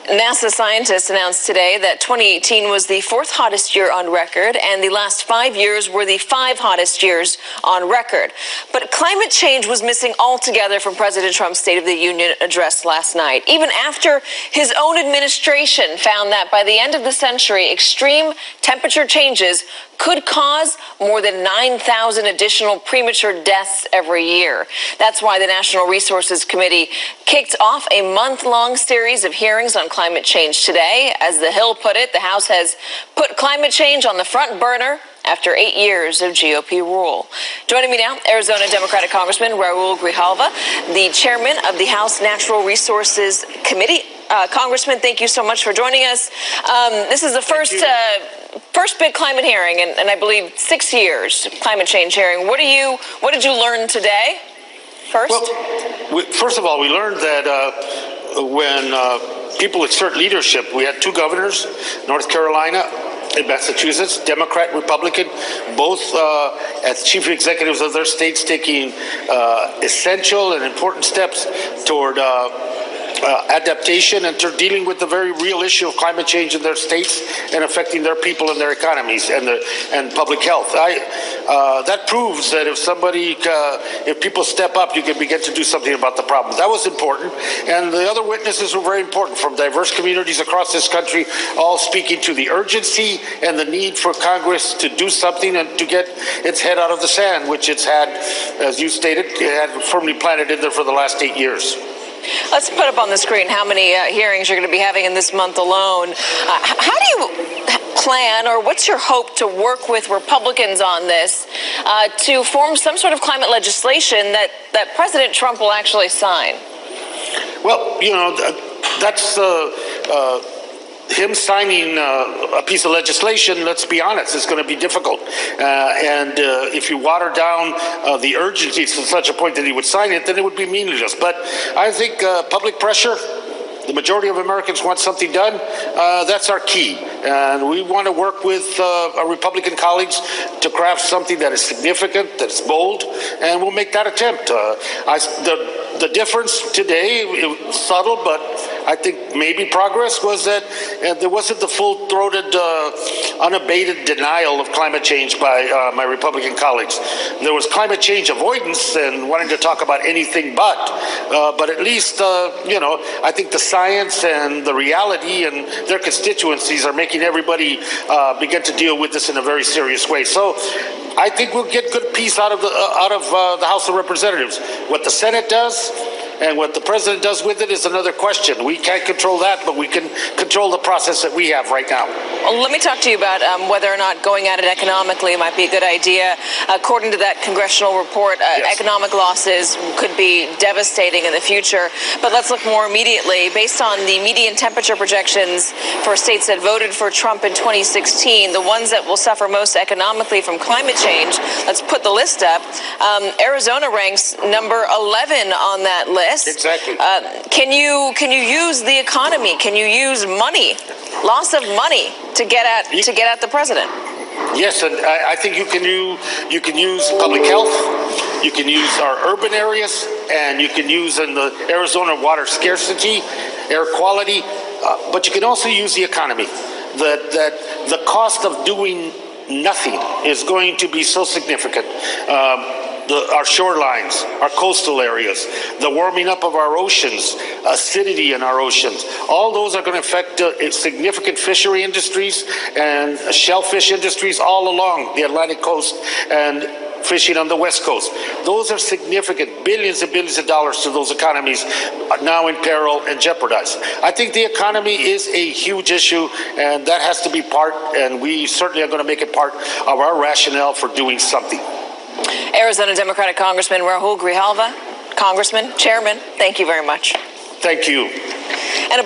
NASA scientists announced today that 2018 was the fourth hottest year on record, and the last 5 years were the 5 hottest years on record. But climate change was missing altogether from President Trump's State of the Union address last night, even after his own administration found that by the end of the century, extreme temperature changes could cause more than 9,000 additional premature deaths every year. That's why the National Resources Committee kicked off a month-long series of hearings on climate change today. As The Hill put it, the House has put climate change on the front burner after 8 years of GOP rule. Joining me now, Arizona Democratic Congressman Raul Grijalva, the chairman of the House Natural Resources Committee. Congressman, thank you so much for joining us. This is the first big climate hearing in I believe 6 years, climate change hearing. What did you learn today? Well, first of all, we learned that when people exert leadership, we had 2 governors, North Carolina and Massachusetts, Democrat, Republican, both as chief executives of their states, taking essential and important steps toward adaptation and to dealing with the very real issue of climate change in their states and affecting their people and their economies and public health. That proves that if people step up, you can begin to do something about the problem. That was important. And the other witnesses were very important from diverse communities across this country, all speaking to the urgency and the need for Congress to do something and to get its head out of the sand, which it's had, as you stated, it had firmly planted in there for the last 8 years. Let's put up on the screen how many hearings you're going to be having in this month alone. How do you plan, or what's your hope to work with Republicans on this to form some sort of climate legislation that President Trump will actually sign? Well, you know, that's him signing a piece of legislation. Let's be honest, it's going to be difficult. And if you water down the urgency to such a point that he would sign it, then it would be meaningless. But I think public pressure, the majority of Americans want something done. That's our key. And we want to work with our Republican colleagues to craft something that is significant, that's bold, and we'll make that attempt. The difference today, it was subtle, but I think maybe progress, was that there wasn't the full-throated, unabated denial of climate change by my Republican colleagues. There was climate change avoidance and wanting to talk about anything but at least, you know, I think the science and the reality and their constituencies are making everybody begin to deal with this in a very serious way. So I think we'll get good peace out of the House of Representatives. What the Senate does and what the president does with it is another question. We can't control that, but we can control the process that we have right now. Well, let me talk to you about whether or not going at it economically might be a good idea. According to that congressional report, yes, economic losses could be devastating in the future. But let's look more immediately. Based on the median temperature projections for states that voted for Trump in 2016, the ones that will suffer most economically from climate change, let's put the list up. Arizona ranks number 11 on that list. Exactly. Can you use the economy? Can you use money, loss of money, to get at the president? Yes, and I think you can use public health. You can use our urban areas, and you can use in the Arizona water scarcity, air quality, but you can also use the economy. That the cost of doing nothing is going to be so significant. Our shorelines, our coastal areas, the warming up of our oceans, acidity in our oceans, all those are going to affect significant fishery industries and shellfish industries all along the Atlantic coast and fishing on the West Coast. Those are significant, billions and billions of dollars to those economies now in peril and jeopardized. I think the economy is a huge issue, and that has to be part, and we certainly are going to make it part of our rationale for doing something. Arizona Democratic Congressman Raul Grijalva, Congressman, Chairman, thank you very much. Thank you. And